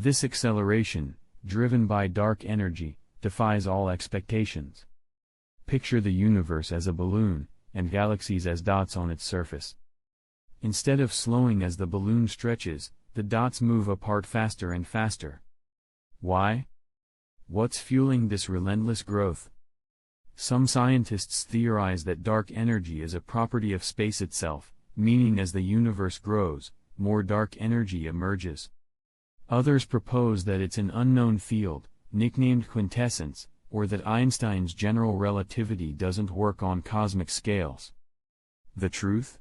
This acceleration, driven by dark energy, defies all expectations. Picture the universe as a balloon, and galaxies as dots on its surface. Instead of slowing as the balloon stretches, the dots move apart faster and faster. Why? What's fueling this relentless growth? Some scientists theorize that dark energy is a property of space itself, meaning as the universe grows, more dark energy emerges. Others propose that it's an unknown field, nicknamed quintessence, or that Einstein's general relativity doesn't work on cosmic scales. The truth?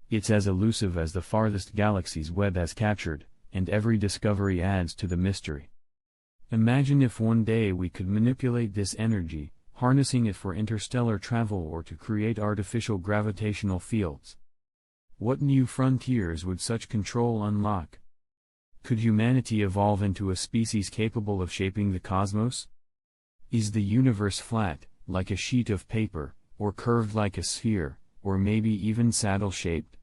It's as elusive as the farthest galaxies Webb has captured, and every discovery adds to the mystery. Imagine if one day we could manipulate this energy, harnessing it for interstellar travel or to create artificial gravitational fields. What new frontiers would such control unlock? Could humanity evolve into a species capable of shaping the cosmos? Is the universe flat, like a sheet of paper, or curved like a sphere, or maybe even saddle-shaped?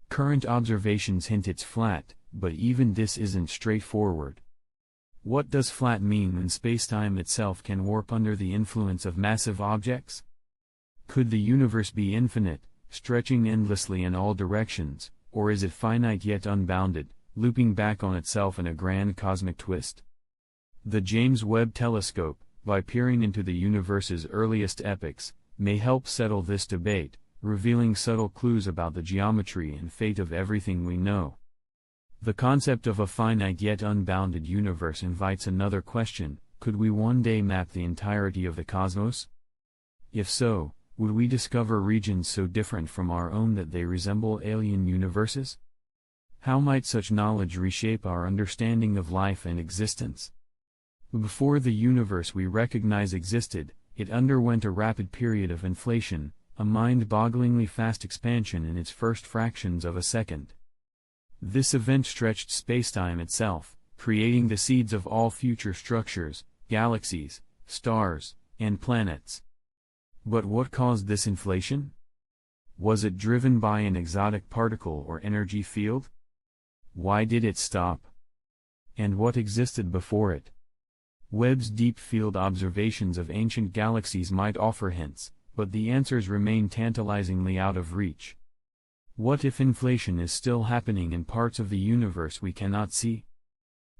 Current observations hint it's flat, but even this isn't straightforward. What does flat mean when spacetime itself can warp under the influence of massive objects? Could the universe be infinite, stretching endlessly in all directions, or is it finite yet unbounded, looping back on itself in a grand cosmic twist? The James Webb Telescope, by peering into the universe's earliest epochs, may help settle this debate, revealing subtle clues about the geometry and fate of everything we know. The concept of a finite yet unbounded universe invites another question: could we one day map the entirety of the cosmos? If so, would we discover regions so different from our own that they resemble alien universes? How might such knowledge reshape our understanding of life and existence? Before the universe we recognize existed, it underwent a rapid period of inflation, a mind-bogglingly fast expansion in its first fractions of a second. This event stretched spacetime itself, creating the seeds of all future structures, galaxies, stars, and planets. But what caused this inflation? Was it driven by an exotic particle or energy field? Why did it stop? And what existed before it? Webb's deep field observations of ancient galaxies might offer hints, but the answers remain tantalizingly out of reach. What if inflation is still happening in parts of the universe we cannot see?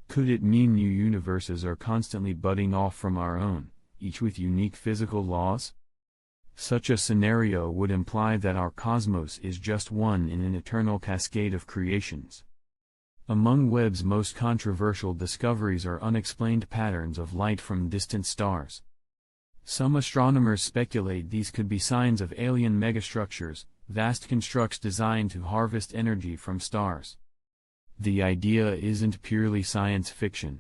Could it mean new universes are constantly budding off from our own, each with unique physical laws? Such a scenario would imply that our cosmos is just one in an eternal cascade of creations. Among Webb's most controversial discoveries are unexplained patterns of light from distant stars. Some astronomers speculate these could be signs of alien megastructures, vast constructs designed to harvest energy from stars. The idea isn't purely science fiction.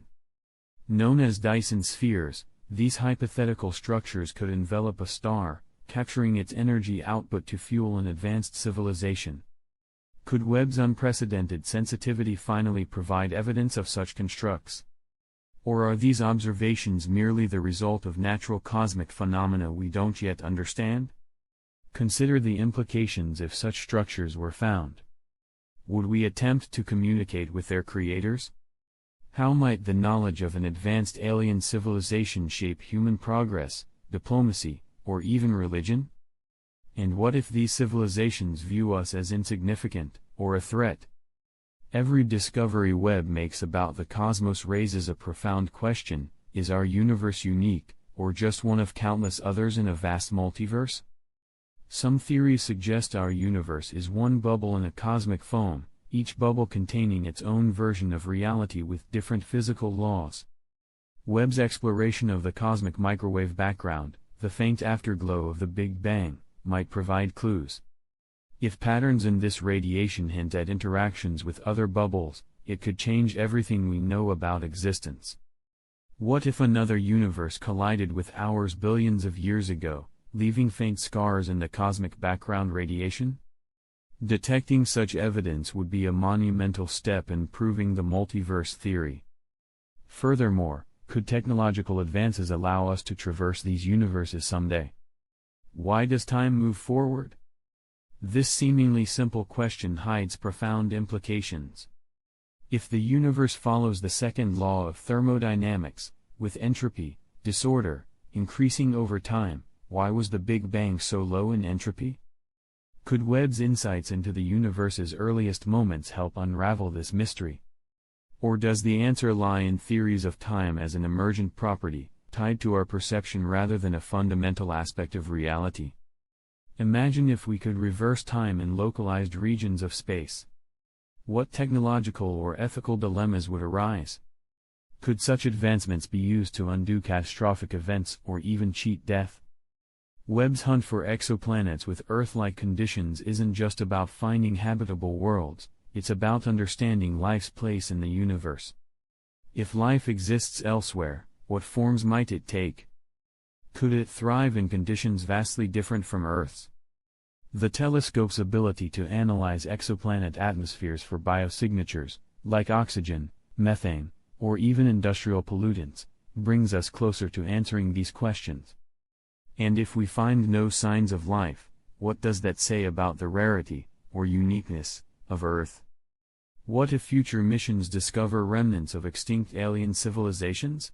Known as Dyson spheres, these hypothetical structures could envelop a star, capturing its energy output to fuel an advanced civilization. Could Webb's unprecedented sensitivity finally provide evidence of such constructs? Or are these observations merely the result of natural cosmic phenomena we don't yet understand? Consider the implications if such structures were found. Would we attempt to communicate with their creators? How might the knowledge of an advanced alien civilization shape human progress, diplomacy, or even religion? And what if these civilizations view us as insignificant, or a threat? Every discovery Webb makes about the cosmos raises a profound question: is our universe unique, or just one of countless others in a vast multiverse? Some theories suggest our universe is one bubble in a cosmic foam, each bubble containing its own version of reality with different physical laws. Webb's exploration of the cosmic microwave background, the faint afterglow of the Big Bang, might provide clues. If patterns in this radiation hint at interactions with other bubbles, it could change everything we know about existence. What if another universe collided with ours billions of years ago, leaving faint scars in the cosmic background radiation? Detecting such evidence would be a monumental step in proving the multiverse theory. Furthermore, could technological advances allow us to traverse these universes someday? Why does time move forward? This seemingly simple question hides profound implications. If the universe follows the second law of thermodynamics, with entropy, disorder, increasing over time, why was the Big Bang so low in entropy? Could Webb's insights into the universe's earliest moments help unravel this mystery? Or does the answer lie in theories of time as an emergent property, tied to our perception rather than a fundamental aspect of reality? Imagine if we could reverse time in localized regions of space. What technological or ethical dilemmas would arise? Could such advancements be used to undo catastrophic events or even cheat death? Webb's hunt for exoplanets with Earth-like conditions isn't just about finding habitable worlds, it's about understanding life's place in the universe. If life exists elsewhere, what forms might it take? Could it thrive in conditions vastly different from Earth's? The telescope's ability to analyze exoplanet atmospheres for biosignatures, like oxygen, methane, or even industrial pollutants, brings us closer to answering these questions. And if we find no signs of life, what does that say about the rarity, or uniqueness, of Earth? What if future missions discover remnants of extinct alien civilizations?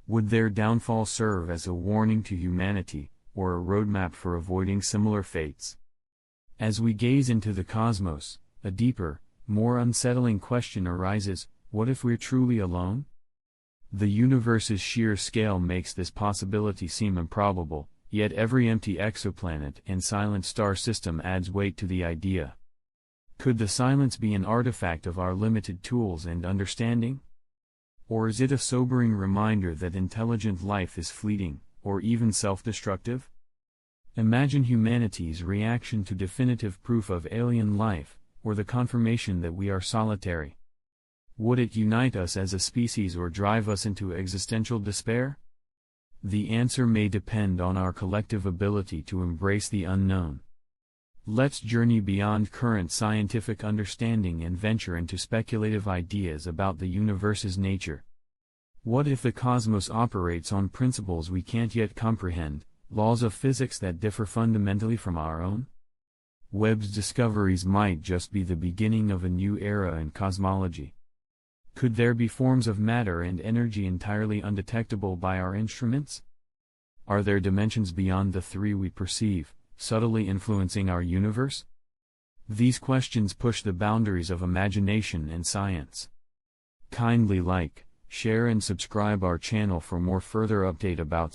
Would their downfall serve as a warning to humanity, or a roadmap for avoiding similar fates? As we gaze into the cosmos, a deeper, more unsettling question arises: what if we're truly alone? The universe's sheer scale makes this possibility seem improbable, yet every empty exoplanet and silent star system adds weight to the idea. Could the silence be an artifact of our limited tools and understanding? Or is it a sobering reminder that intelligent life is fleeting, or even self-destructive? Imagine humanity's reaction to definitive proof of alien life, or the confirmation that we are solitary. Would it unite us as a species or drive us into existential despair? The answer may depend on our collective ability to embrace the unknown. Let's journey beyond current scientific understanding and venture into speculative ideas about the universe's nature. What if the cosmos operates on principles we can't yet comprehend, laws of physics that differ fundamentally from our own? Webb's discoveries might just be the beginning of a new era in cosmology. Could there be forms of matter and energy entirely undetectable by our instruments? Are there dimensions beyond the three we perceive, subtly influencing our universe? These questions push the boundaries of imagination and science. Kindly like, share and subscribe our channel for more further update about